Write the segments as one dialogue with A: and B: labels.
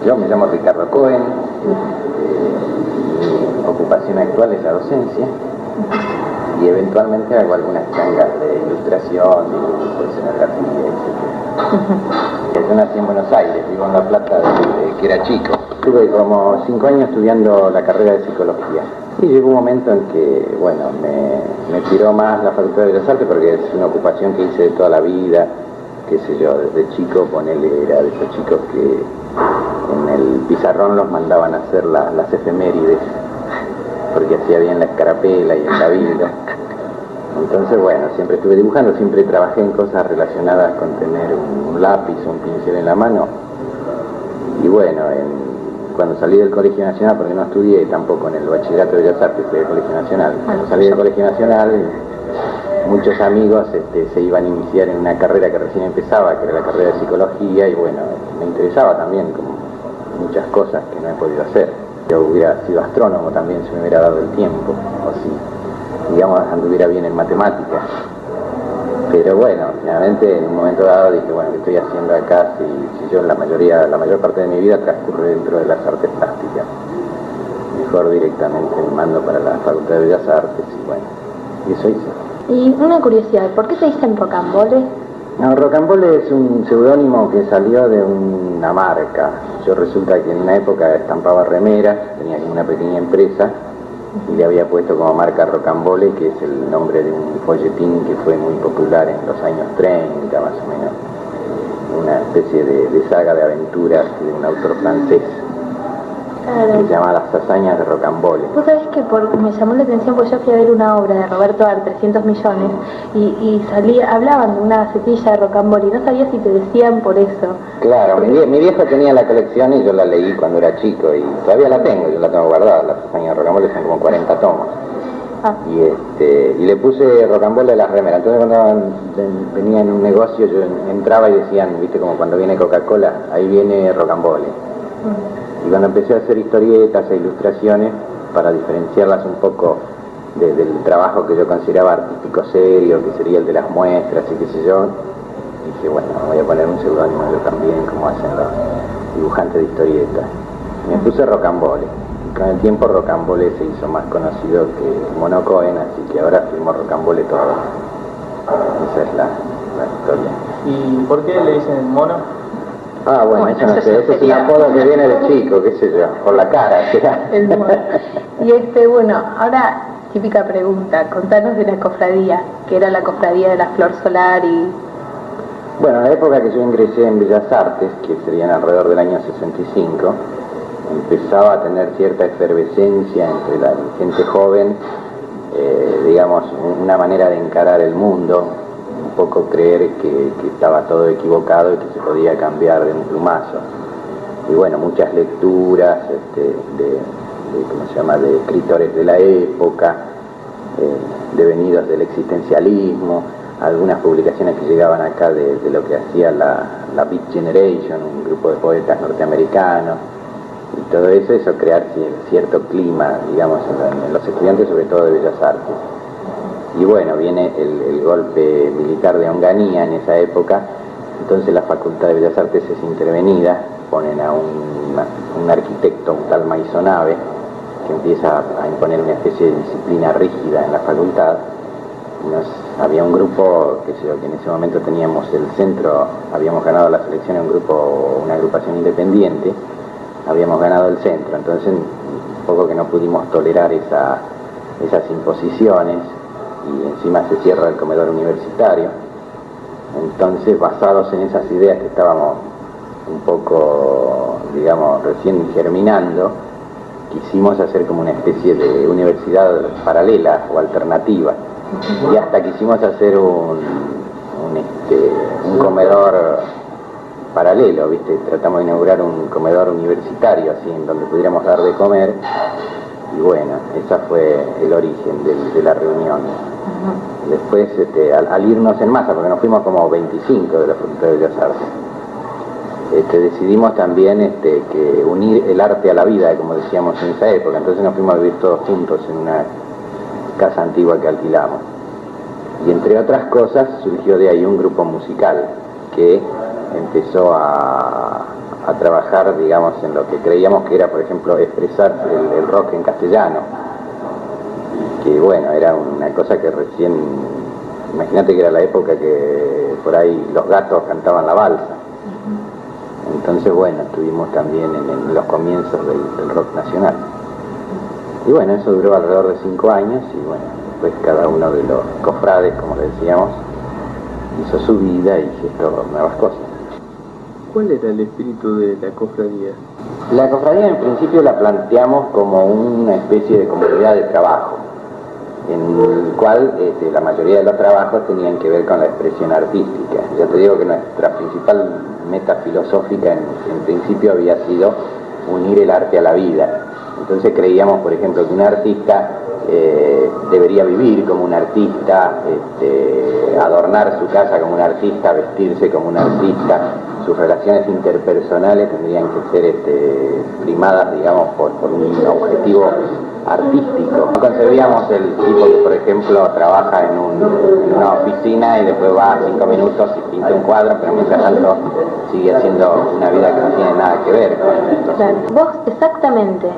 A: Yo me llamo Ricardo Cohen, mi ocupación actual es la docencia y eventualmente hago algunas changas de ilustración, dibujo, escenografía, etc. Yo nací en Buenos Aires, vivo en La Plata desde que era chico. Estuve como 5 años estudiando la carrera de psicología y llegó un momento en que, bueno, me tiró más la Facultad de Bellas Artes porque es una ocupación que hice de toda la vida, qué sé yo, desde chico, ponele, era de esos chicos que en el pizarrón los mandaban a hacer las efemérides porque hacía bien la escarapela y el cabildo. Entonces, bueno, siempre estuve dibujando, siempre trabajé en cosas relacionadas con tener un lápiz o un pincel en la mano. Y bueno, cuando salí del Colegio Nacional, porque no estudié tampoco en el Bachillerato de Bellas Artes, fui del Colegio Nacional. Cuando salí del Colegio Nacional, muchos amigos se iban a iniciar en una carrera que recién empezaba, que era la carrera de psicología, y bueno, me interesaba también, como muchas cosas que no he podido hacer. Yo hubiera sido astrónomo también si me hubiera dado el tiempo, o si, digamos, anduviera bien en matemáticas. Pero bueno, finalmente en un momento dado dije, bueno, ¿qué estoy haciendo acá si yo la mayor parte de mi vida transcurre dentro de las artes plásticas? Mejor directamente me mando para la Facultad de Bellas Artes y bueno, y eso hice.
B: Y una curiosidad, ¿por qué te dicen Rocambole?
A: No, Rocambole es un seudónimo que salió de una marca. Yo resulta que en una época estampaba remeras, tenía una pequeña empresa y le había puesto como marca Rocambole, que es el nombre de un folletín que fue muy popular en los años 30 más o menos, una especie de saga de aventuras de un autor francés.
B: Claro.
A: Que se llama Las hazañas de Rocambole.
B: Vos sabés que me llamó la atención porque yo fui a ver una obra de Roberto Ar, 300 millones, y hablaban de una gacetilla de Rocambole, y no sabía si te decían por eso.
A: Claro, mi viejo tenía la colección y yo la leí cuando era chico, y todavía la tengo, yo la tengo guardada, Las hazañas de Rocambole son como 40 tomos.
B: Ah.
A: Y le puse Rocambole a las remeras. Entonces cuando venía en un negocio yo entraba y decían, viste, como cuando viene Coca-Cola, ahí viene Rocambole. Y cuando empecé a hacer historietas e ilustraciones, para diferenciarlas un poco del trabajo que yo consideraba artístico serio, que sería el de las muestras y qué sé yo, dije, bueno, voy a poner un seudónimo yo también, como hacen los dibujantes de historietas. Y me puse Rocambole. Y con el tiempo Rocambole se hizo más conocido que Mono Cohen, así que ahora firmo Rocambole todo. Esa es la historia.
C: ¿Y por qué le dicen mono?
A: Ah, bueno, eso no sé, ese es un apodo que viene de chico, qué sé yo, por la cara, será.
B: El mono. Y bueno, ahora, típica pregunta, contanos de la cofradía, que era la cofradía de la Flor Solar y...
A: Bueno, en la época que yo ingresé en Bellas Artes, que serían alrededor del año 65, empezaba a tener cierta efervescencia entre la gente joven, digamos, una manera de encarar el mundo, un poco creer que estaba todo equivocado y que se podía cambiar de un plumazo. Y bueno, muchas lecturas ¿cómo se llama?, de escritores de la época, devenidos del existencialismo, algunas publicaciones que llegaban acá de lo que hacía la Beat Generation, un grupo de poetas norteamericanos, y todo eso hizo crear cierto clima, digamos, en los estudiantes, sobre todo de Bellas Artes. Y bueno, viene el golpe militar de Onganía en esa época, entonces la Facultad de Bellas Artes es intervenida, ponen a un arquitecto, un tal Maisonave, que empieza a imponer una especie de disciplina rígida en la facultad. Había un grupo, que en ese momento teníamos el centro, habíamos ganado las elecciones, una agrupación independiente, habíamos ganado el centro, entonces un poco que no pudimos tolerar esas imposiciones, y encima se cierra el comedor universitario. Entonces, basados en esas ideas que estábamos un poco, digamos, recién germinando, quisimos hacer como una especie de universidad paralela o alternativa, y hasta quisimos hacer un comedor paralelo, ¿viste? Tratamos de inaugurar un comedor universitario, así, en donde pudiéramos dar de comer. Y bueno, ese fue el origen de la reunión. Después, al irnos en masa, porque nos fuimos como 25 de la Facultad de Bellas Artes, decidimos también que unir el arte a la vida, como decíamos en esa época. Entonces nos fuimos a vivir todos juntos en una casa antigua que alquilamos. Y entre otras cosas surgió de ahí un grupo musical que empezó a a trabajar, digamos, en lo que creíamos que era, por ejemplo, expresar el rock en castellano, que bueno, era una cosa que recién, imagínate que era la época que por ahí los Gatos cantaban la balsa. Entonces, bueno, estuvimos también en los comienzos del rock nacional. Y bueno, eso duró alrededor de 5 años y bueno, después cada uno de los cofrades, como le decíamos, hizo su vida y gestó nuevas cosas.
C: ¿Cuál era el espíritu de la cofradía?
A: La cofradía en principio la planteamos como una especie de comunidad de trabajo, en el cual la mayoría de los trabajos tenían que ver con la expresión artística. Ya te digo que nuestra principal meta filosófica en principio había sido unir el arte a la vida. Entonces creíamos, por ejemplo, que un artista debería vivir como un artista, adornar su casa como un artista, vestirse como un artista. Sus relaciones interpersonales tendrían que ser primadas, digamos, por un objetivo artístico. No concebíamos el tipo que, por ejemplo, trabaja en una oficina y después va 5 minutos y pinta un cuadro, pero mientras tanto sigue haciendo una vida que no tiene nada que ver con...
B: Claro. Vos exactamente,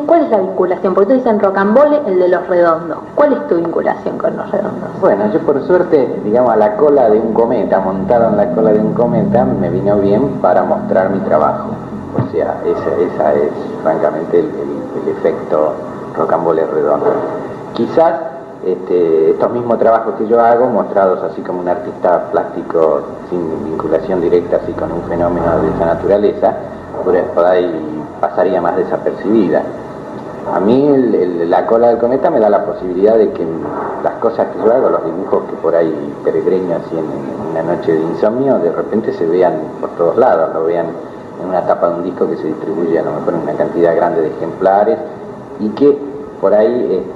B: ¿cuál es la vinculación? Porque tú dicen Rocambole, el de Los Redondos. ¿Cuál es tu vinculación con Los Redondos?
A: Bueno, yo por suerte, digamos, a la cola de un cometa, montado en la cola de un cometa, me vino bien para mostrar mi trabajo. O sea, esa es francamente el efecto Rocambole Redondo. Quizás estos mismos trabajos que yo hago, mostrados así como un artista plástico sin vinculación directa así con un fenómeno de esa naturaleza, por ahí pasaría más desapercibida. A mí la cola del cometa me da la posibilidad de que las cosas que yo hago, los dibujos que por ahí peregreño así en una noche de insomnio, de repente se vean por todos lados, lo vean en una tapa de un disco que se distribuye a lo mejor en una cantidad grande de ejemplares, y que por ahí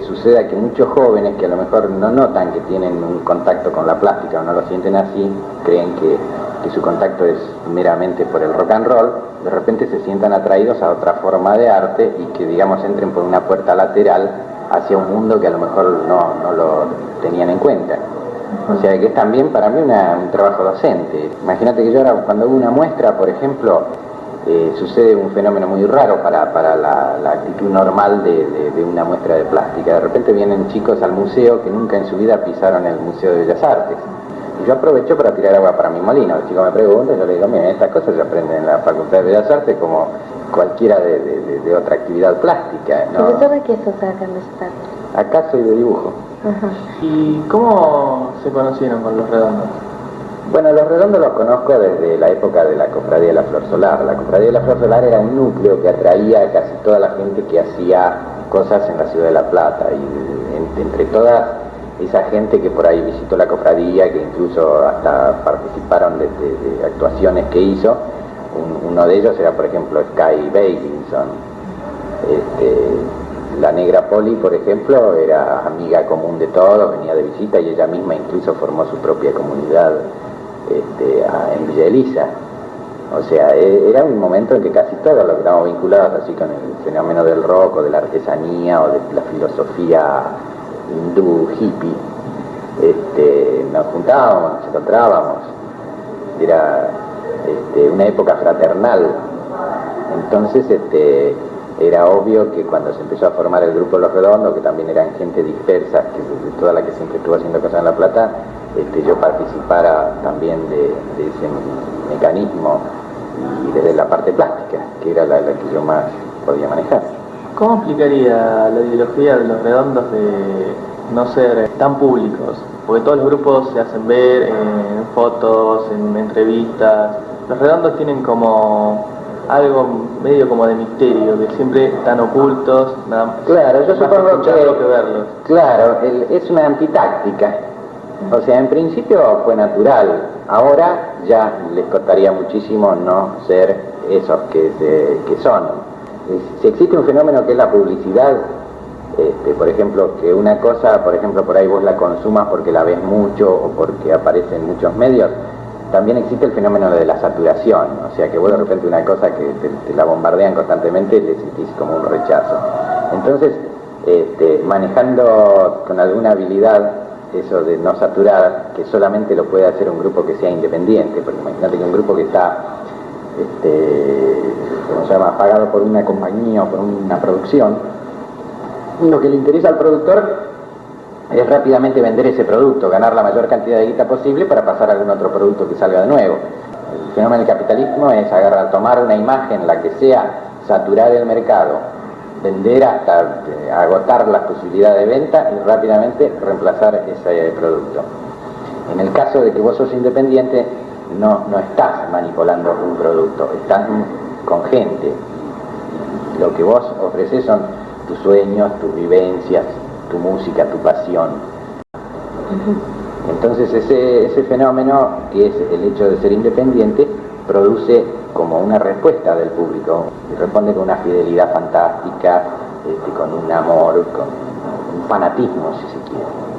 A: suceda que muchos jóvenes que a lo mejor no notan que tienen un contacto con la plástica o no lo sienten así, creen que su contacto es meramente por el rock and roll, de repente se sientan atraídos a otra forma de arte y que, digamos, entren por una puerta lateral hacia un mundo que a lo mejor no lo tenían en cuenta. O sea que es también para mí un trabajo docente. Imagínate que yo ahora cuando hago una muestra, por ejemplo, sucede un fenómeno muy raro para la actitud normal de una muestra de plástica. De repente vienen chicos al museo que nunca en su vida pisaron el Museo de Bellas Artes. Y yo aprovecho para tirar agua para mi molino. El chico me pregunta y yo le digo, miren, estas cosas se aprenden en la Facultad de Bellas Artes como cualquiera de otra actividad plástica, ¿no?
B: ¿Profesor de qué sos acá en Bellas Artes?
A: Acá soy de dibujo.
B: Ajá.
C: ¿Y cómo se conocieron con Los Redondos?
A: Bueno, Los Redondos los conozco desde la época de la Cofradía de la Flor Solar. La Cofradía de la Flor Solar era un núcleo que atraía a casi toda la gente que hacía cosas en la ciudad de La Plata. Y entre toda esa gente que por ahí visitó la cofradía, que incluso hasta participaron de actuaciones que hizo, uno de ellos era, por ejemplo, Sky Bailinson. La negra Poli, por ejemplo, era amiga común de todos, venía de visita y ella misma incluso formó su propia comunidad en Villa Elisa. O sea, era un momento en que casi todos los que estábamos vinculados así con el fenómeno del rock o de la artesanía o de la filosofía hindú, hippie, nos juntábamos, nos encontrábamos. Era una época fraternal. Entonces era obvio que cuando se empezó a formar el grupo Los Redondos, que también eran gente dispersa, que de toda la que siempre estuvo haciendo cosas en La Plata, yo participara también de ese mecanismo y desde la parte plástica, que era la que yo más podía manejar.
C: ¿Cómo explicaría la ideología de Los Redondos de no ser tan públicos? Porque todos los grupos se hacen ver en fotos, en entrevistas. Los Redondos tienen como algo medio como de misterio, que siempre están ocultos, nada más.
A: Claro, yo supongo
C: que verlos.
A: Claro, es una antitáctica. O sea, en principio fue natural. Ahora ya les costaría muchísimo no ser esos que son. Si existe un fenómeno que es la publicidad, por ejemplo, que una cosa, por ejemplo, por ahí vos la consumas porque la ves mucho o porque aparece en muchos medios, también existe el fenómeno de la saturación, o sea que vos de repente una cosa que te la bombardean constantemente le sentís como un rechazo. Entonces, manejando con alguna habilidad eso de no saturar, que solamente lo puede hacer un grupo que sea independiente, porque imagínate que un grupo que está ¿cómo se llama?, pagado por una compañía o por una producción. Lo que le interesa al productor es rápidamente vender ese producto, ganar la mayor cantidad de guita posible para pasar a algún otro producto que salga de nuevo. El fenómeno del capitalismo es tomar una imagen, la que sea, saturar el mercado, vender hasta agotar las posibilidades de venta y rápidamente reemplazar ese producto. En el caso de que vos sos independiente, no estás manipulando un producto, estás con gente. Lo que vos ofreces son tus sueños, tus vivencias, tu música, tu pasión. Entonces ese fenómeno, que es el hecho de ser independiente, produce como una respuesta del público y responde con una fidelidad fantástica, con un amor, con un fanatismo, si se quiere.